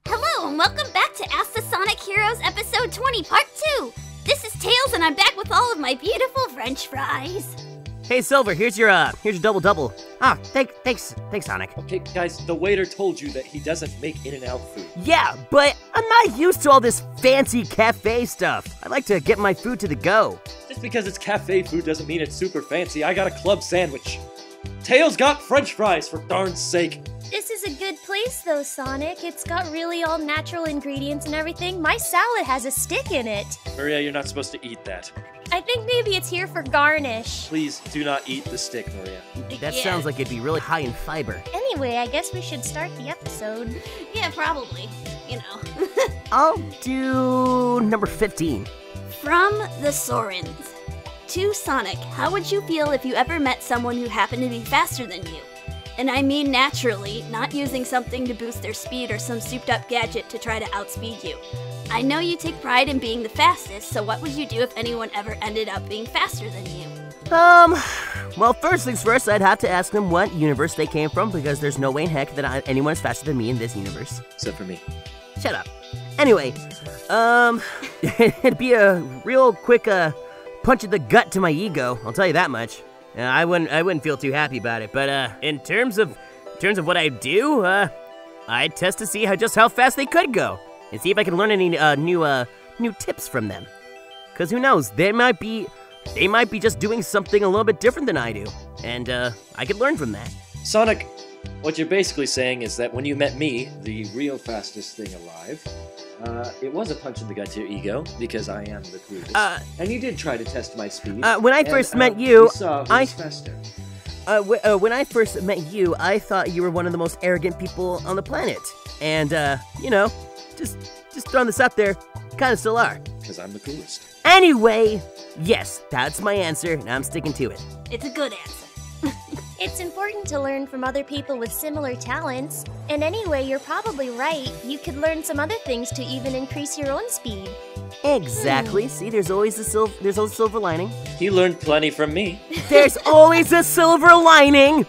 Hello, and welcome back to Ask the Sonic Heroes Episode 20, Part 2! This is Tails, and I'm back with all of my beautiful French fries. Hey, Silver, here's your double-double. Ah, thanks, Sonic. Okay, guys, the waiter told you that he doesn't make In-N-Out food. Yeah, but I'm not used to all this fancy cafe stuff. I like to get my food to the go. Just because it's cafe food doesn't mean it's super fancy. I got a club sandwich. Tails got French fries, for darn's sake. This is a good place, though, Sonic. It's got really all natural ingredients and everything. My salad has a stick in it. Maria, you're not supposed to eat that. I think maybe it's here for garnish. Please do not eat the stick, Maria. That sounds like it'd be really high in fiber. Anyway, I guess we should start the episode. Yeah, probably. You know. I'll do number 15. From the Sorens. To Sonic, how would you feel if you ever met someone who happened to be faster than you? And I mean naturally, not using something to boost their speed or some souped-up gadget to try to outspeed you. I know you take pride in being the fastest, so what would you do if anyone ever ended up being faster than you? Well, first things first, I'd have to ask them what universe they came from, because there's no way in heck that anyone is faster than me in this universe. Except for me. Shut up. Anyway, it'd be a real quick, punch in the gut to my ego, I'll tell you that much. I wouldn't feel too happy about it, but in terms of what I do, I'd test to see how fast they could go, and see if I can learn any new tips from them. Cause who knows, they might be just doing something a little bit different than I do, and I could learn from that. Sonic, what you're basically saying is that when you met me, the real fastest thing alive, it was a punch in the gut to your ego, because I am the coolest. And you did try to test my speed. When I first met you, faster. When I first met you, I thought you were one of the most arrogant people on the planet. And, you know, just throwing this out there, kinda still are. Because I'm the coolest. Anyway, yes, that's my answer, and I'm sticking to it. It's a good answer. It's important to learn from other people with similar talents. And anyway, you're probably right. You could learn some other things to even increase your own speed. Exactly. See, there's always a silver lining. He learned plenty from me. There's always a silver lining!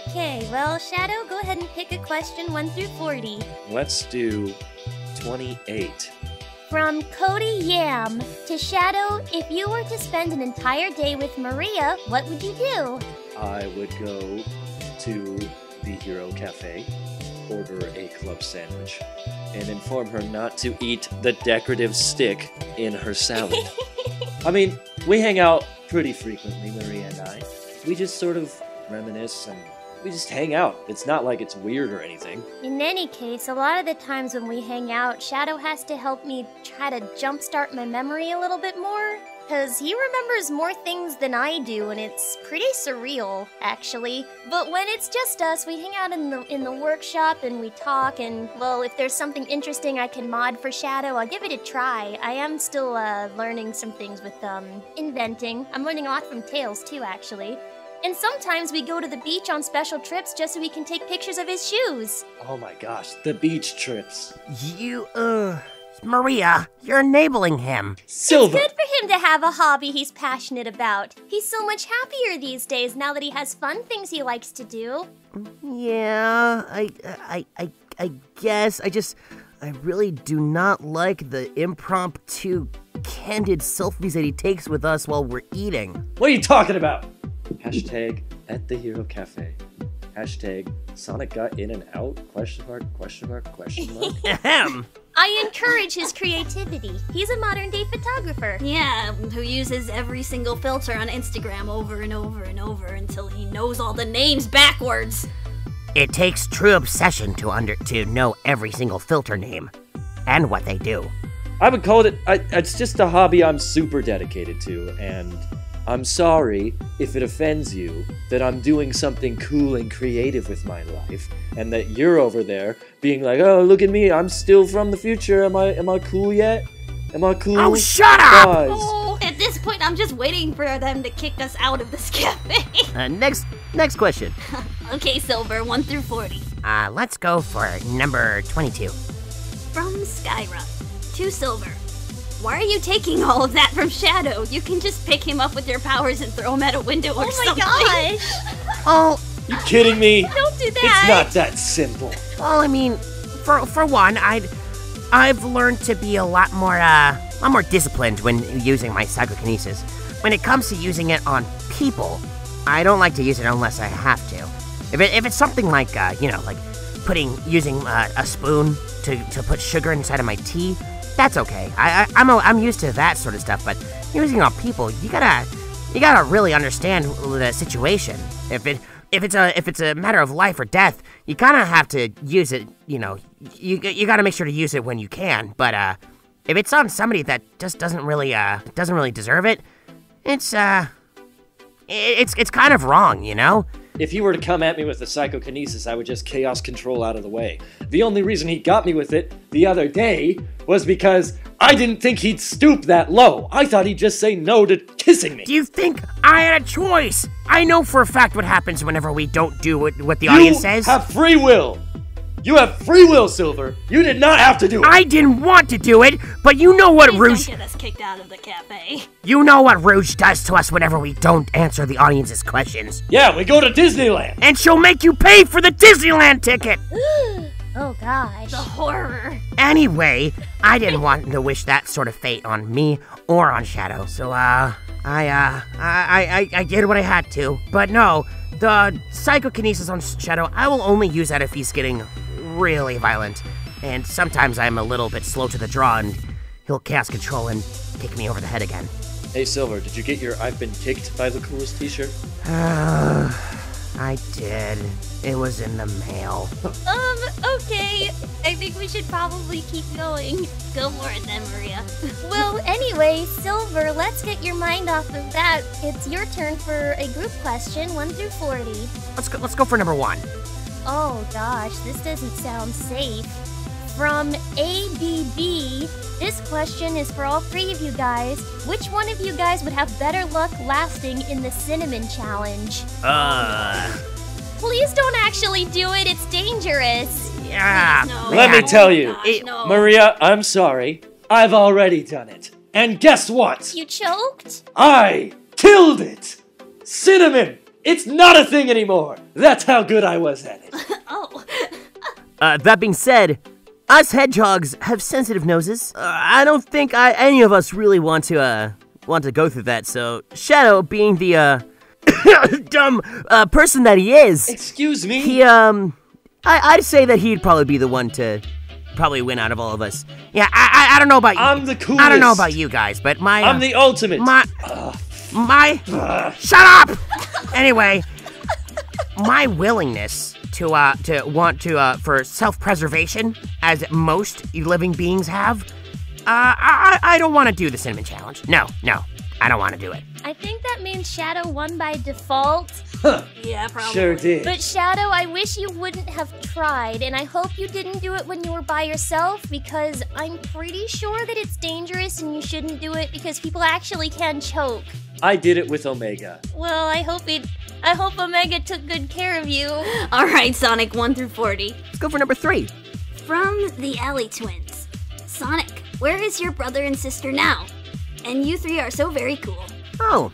Okay, well, Shadow, go ahead and pick a question 1 through 40. Let's do 28. From Cody Yam to Shadow, if you were to spend an entire day with Maria, what would you do? I would go to the Hero Cafe, order a club sandwich, and inform her not to eat the decorative stick in her salad. I mean, we hang out pretty frequently, Maria and I. We just sort of reminisce and we just hang out. It's not like it's weird or anything. In any case, a lot of the times when we hang out, Shadow has to help me try to jumpstart my memory a little bit more. Because he remembers more things than I do, and it's pretty surreal, actually. But when it's just us, we hang out in the workshop, and we talk, and, well, if there's something interesting I can mod for Shadow, I'll give it a try. I am still, learning some things with, inventing. I'm learning a lot from Tails, too, actually. And sometimes we go to the beach on special trips just so we can take pictures of his shoes. Oh my gosh, the beach trips. Maria, you're enabling him. Silver! It's good for him to have a hobby he's passionate about. He's so much happier these days now that he has fun things he likes to do. Yeah, I guess. I really do not like the impromptu, candid selfies that he takes with us while we're eating. What are you talking about? Hashtag at the Hero Cafe. Hashtag Sonic got in and out? Question mark, question mark, question mark. Ahem. I encourage his creativity. He's a modern-day photographer. Yeah, who uses every single filter on Instagram over and over and over until he knows all the names backwards. It takes true obsession to know every single filter name and what they do. I would call it, it's just a hobby I'm super dedicated to, and I'm sorry if it offends you that I'm doing something cool and creative with my life, and that you're over there being like, oh, look at me, I'm still from the future, am I cool yet? Am I cool? Oh, shut up! Guys. Oh, at this point, I'm just waiting for them to kick us out of this cafe. Next question. Okay, Silver, 1 through 40. Let's go for number 22. From Skyra to Silver. Why are you taking all of that from Shadow? You can just pick him up with your powers and throw him out a window or something. Oh my gosh! Oh, You kidding me? Don't do that! It's not that simple. well, I mean, for one, I've learned to be a lot more disciplined when using my psychokinesis. When it comes to using it on people, I don't like to use it unless I have to. If it's something like, like using a spoon to put sugar inside of my tea, that's okay. I'm used to that sort of stuff, but using it on people, you gotta really understand the situation. If it's a matter of life or death, you kind of have to use it. You gotta make sure to use it when you can. But if it's on somebody that just doesn't really deserve it, it's kind of wrong, If he were to come at me with the psychokinesis, I would just chaos control out of the way. The only reason he got me with it the other day was because I didn't think he'd stoop that low. I thought he'd just say no to kissing me. Do you think I had a choice? I know for a fact what happens whenever we don't do what the audience says. You have free will. You have free will, Silver. You did not have to do it. I didn't want to do it, but you know what Please Rouge... don't get us kicked out of the cafe. You know what Rouge does to us whenever we don't answer the audience's questions. Yeah, we go to Disneyland. And she'll make you pay for the Disneyland ticket! Oh gosh. The horror. Anyway, I didn't want to wish that sort of fate on me or on Shadow, so, I did what I had to. But no, the psychokinesis on Shadow, I will only use that if he's getting really violent. And sometimes I'm a little bit slow to the draw and he'll cast control and kick me over the head again. Hey, Silver, did you get your I've been kicked by the coolest t-shirt? I did. It was in the mail. Okay. I think we should probably keep going. Go for it then, Maria. Well, anyway, Silver, let's get your mind off of that. It's your turn for a group question, 1 through 40. Let's go for number 1. Oh gosh, this doesn't sound safe. From ABB, this question is for all 3 of you guys. Which one of you guys would have better luck lasting in the cinnamon challenge? Please don't actually do it, it's dangerous. Yeah. Please, no. Let me tell you, Gosh, no. Maria, I'm sorry. I've already done it. And guess what? You choked? I killed it! Cinnamon! It's not a thing anymore! That's how good I was at it. Oh. That being said, us hedgehogs have sensitive noses. I don't think any of us really want to go through that, so Shadow, being the, dumb, person that he is, Excuse me? he, I'd say that he'd probably be the one to probably win out of all of us. Yeah, I don't know about you. I'm the coolest. I don't know about you guys, but my... I'm the ultimate. Shut up! Anyway, my willingness for self-preservation, as most living beings have, I don't want to do the cinnamon challenge. No, I don't want to do it. I think that means Shadow won by default. Yeah, probably. Sure did. But Shadow, I wish you wouldn't have tried, and I hope you didn't do it when you were by yourself, because I'm pretty sure that it's dangerous and you shouldn't do it because people actually can choke. I did it with Omega. Well, I hope Omega took good care of you. All right, Sonic, 1 through 40. Let's go for number 3. From the Alley Twins. Sonic, where is your brother and sister now? And you 3 are so very cool. Oh,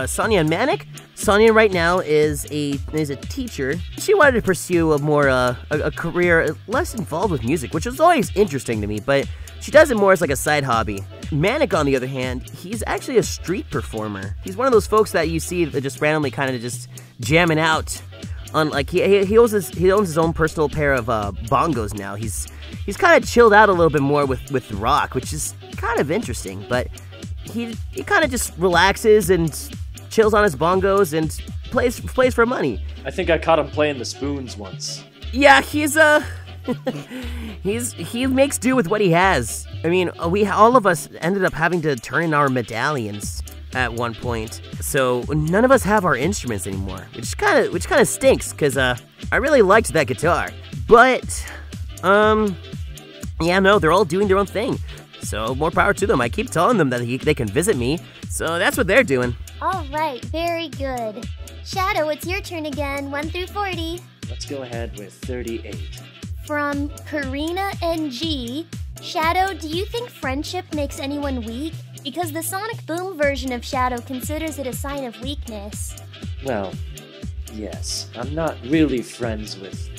Sonia and Manic? Sonia right now is a teacher. She wanted to pursue a career less involved with music, which was always interesting to me, but she does it more as like a side hobby. Manic, on the other hand, he's actually a street performer. He's one of those folks that you see that just randomly kind of just jamming out on, like, he owns his own personal pair of bongos now. He's kind of chilled out a little bit more with rock, which is kind of interesting, but he kind of just relaxes and chills on his bongos and plays for money. I think I caught him playing the spoons once. Yeah, he makes do with what he has. I mean, all of us ended up having to turn in our medallions at one point, so none of us have our instruments anymore, which kind of stinks, because I really liked that guitar. But yeah, no, they're all doing their own thing, so more power to them. I keep telling them that they can visit me, so that's what they're doing. All right, very good. Shadow, it's your turn again, 1 through 40. Let's go ahead with 38. From Karina NG, Shadow, do you think friendship makes anyone weak? Because the Sonic Boom version of Shadow considers it a sign of weakness. Well, yes. I'm not really friends with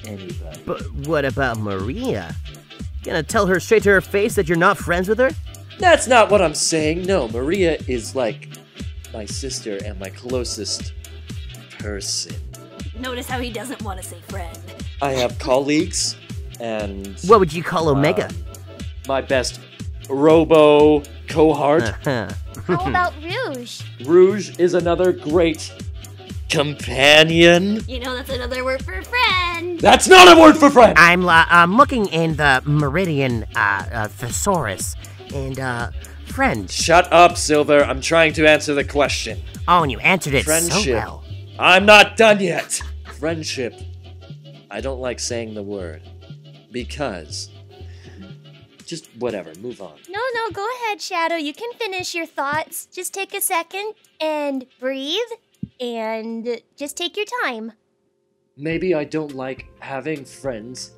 anybody. But what about Maria? Gonna tell her straight to her face that you're not friends with her? That's not what I'm saying. No, Maria is like my sister and my closest person. Notice how he doesn't want to say friend. I have colleagues and What would you call Omega? my best robo cohort. Uh-huh. How about Rouge? Rouge is another great companion. You know that's another word for friend. That's not a word for friend! I'm looking in the Meridian thesaurus, and friend. Shut up, Silver. I'm trying to answer the question. Oh, and you answered it so Friendship. well. I'm not done yet. Friendship. I don't like saying the word. Because. Just whatever, move on. No, go ahead, Shadow. You can finish your thoughts. Just take a second and breathe and just take your time. Maybe I don't like having friends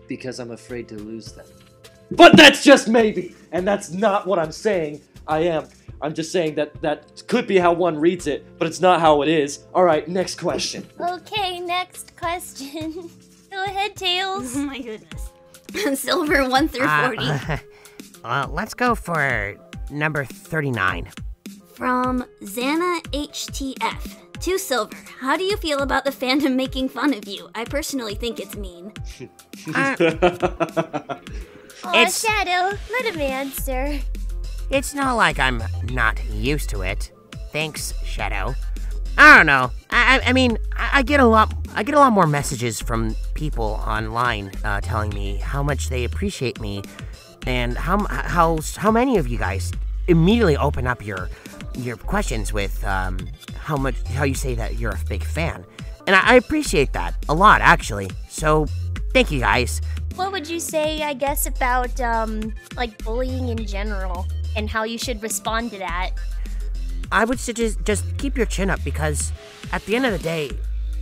because I'm afraid to lose them. But that's just maybe! And that's not what I'm saying. I'm just saying that could be how one reads it, but it's not how it is. Alright, next question. Okay, next question. Go ahead, Tails. Oh my goodness. Silver 1 through 40. Let's go for number 39. From Xana HTF. To Silver, how do you feel about the fandom making fun of you? I personally think it's mean. Aw, Shadow, let him answer. It's not like I'm not used to it. Thanks, Shadow. I don't know. I mean, I get a lot more messages from people online telling me how much they appreciate me, and how many of you guys immediately open up your questions with how you say that you're a big fan, and I appreciate that a lot, actually. So, thank you guys. What would you say, I guess, about like bullying in general and how you should respond to that? I would suggest just keep your chin up, because at the end of the day,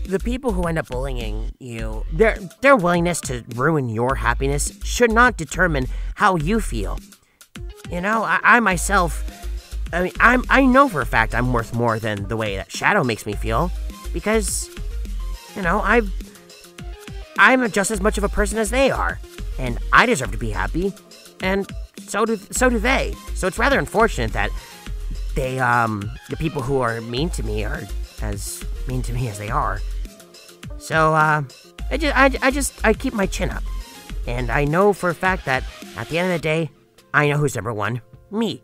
the people who end up bullying you, their willingness to ruin your happiness should not determine how you feel. You know, I myself, I know for a fact I'm worth more than the way that Shadow makes me feel, because, you know, I'm just as much of a person as they are, and I deserve to be happy, and so do they. So it's rather unfortunate that the people who are mean to me are as mean to me as they are. So, I keep my chin up. And I know for a fact that at the end of the day, I know who's number one. Me.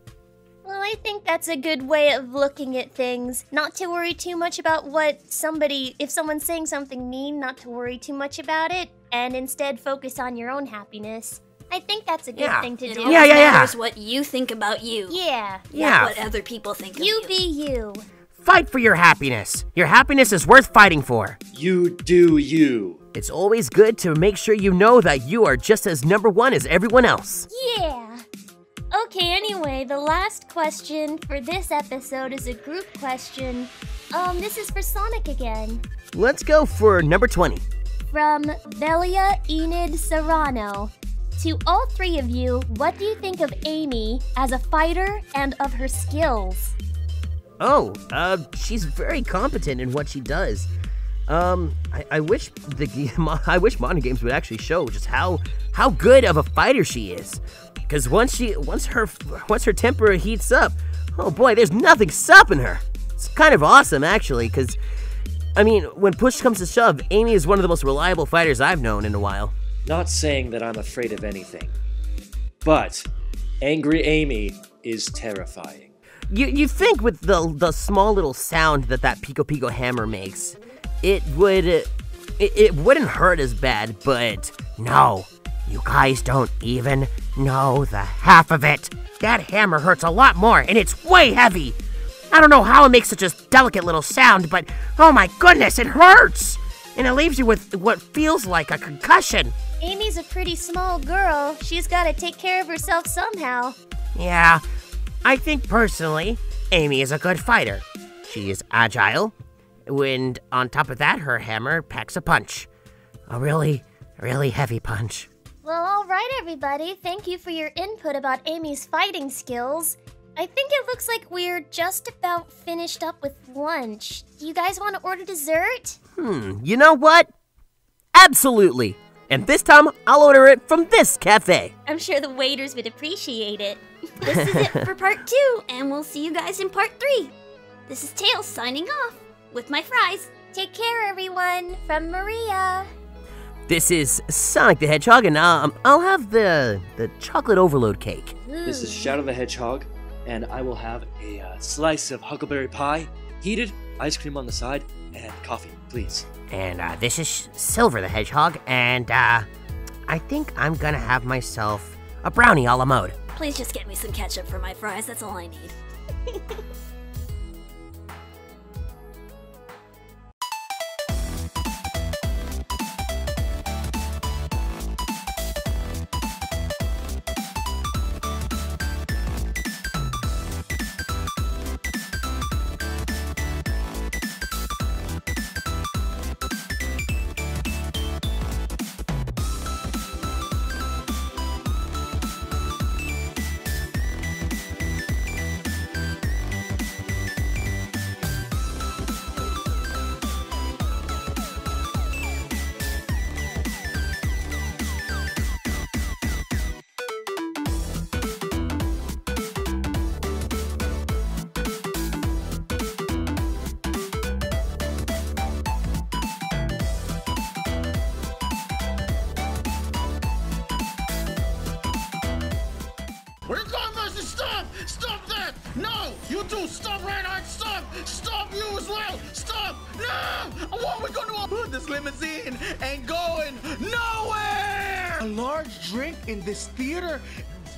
Well, I think that's a good way of looking at things. Not to worry too much about if someone's saying something mean, not to worry too much about it, and instead focus on your own happiness. I think that's a good thing to It do. always matters what you think about you. Yeah. Not what other people think of you. You be you. Fight for your happiness. Your happiness is worth fighting for. You do you. It's always good to make sure you know that you are just as number one as everyone else. Yeah. Okay, anyway, the last question for this episode is a group question. This is for Sonic again. Let's go for number 20. From Velia Enid Serrano. To all three of you, what do you think of Amy as a fighter and of her skills? Oh, she's very competent in what she does. I wish modern games would actually show just how good of a fighter she is. Because once her temper heats up, oh boy, there's nothing stopping her. It's kind of awesome, actually, because, I mean, when push comes to shove, Amy is one of the most reliable fighters I've known in a while. Not saying that I'm afraid of anything, but Angry Amy is terrifying. You think with the small little sound that Pico Pico hammer makes, it wouldn't hurt as bad, but No, you guys don't even know the half of it. That hammer hurts a lot more, and it's way heavy. I don't know how it makes such a delicate little sound, but oh my goodness, it hurts! And it leaves you with what feels like a concussion. Amy's a pretty small girl. She's gotta take care of herself somehow. Yeah, I think personally, Amy is a good fighter. She is agile, and on top of that, her hammer packs a punch. A really, really heavy punch. Well, All right, everybody. Thank you for your input about Amy's fighting skills. I think it looks like we're just about finished up with lunch. Do you guys want to order dessert? You know what? Absolutely. And this time, I'll order it from this cafe. I'm sure the waiters would appreciate it. This is it for part 2, and we'll see you guys in part 3. This is Tails signing off with my fries. Take care, everyone. From Maria. This is Sonic the Hedgehog, and I'll have the chocolate overload cake. This is Shadow the Hedgehog, and I will have a slice of huckleberry pie, heated, ice cream on the side, and coffee, please. And this is Silver the Hedgehog, and I think I'm gonna have myself a brownie a la mode. Please just get me some ketchup for my fries, that's all I need. We're going, Mercy! Stop! Stop that! No! You too! Stop, Reinhardt! Stop! Stop you as well! Stop! No! What are we gonna do? This limousine ain't going nowhere! A large drink in this theater?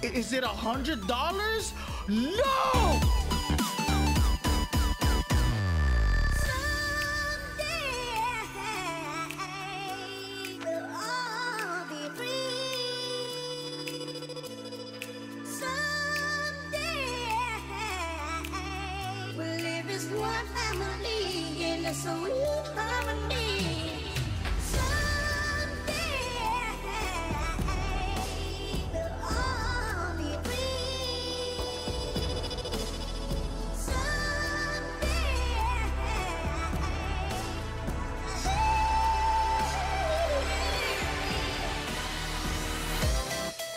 Is it $100? No! One family in the soul.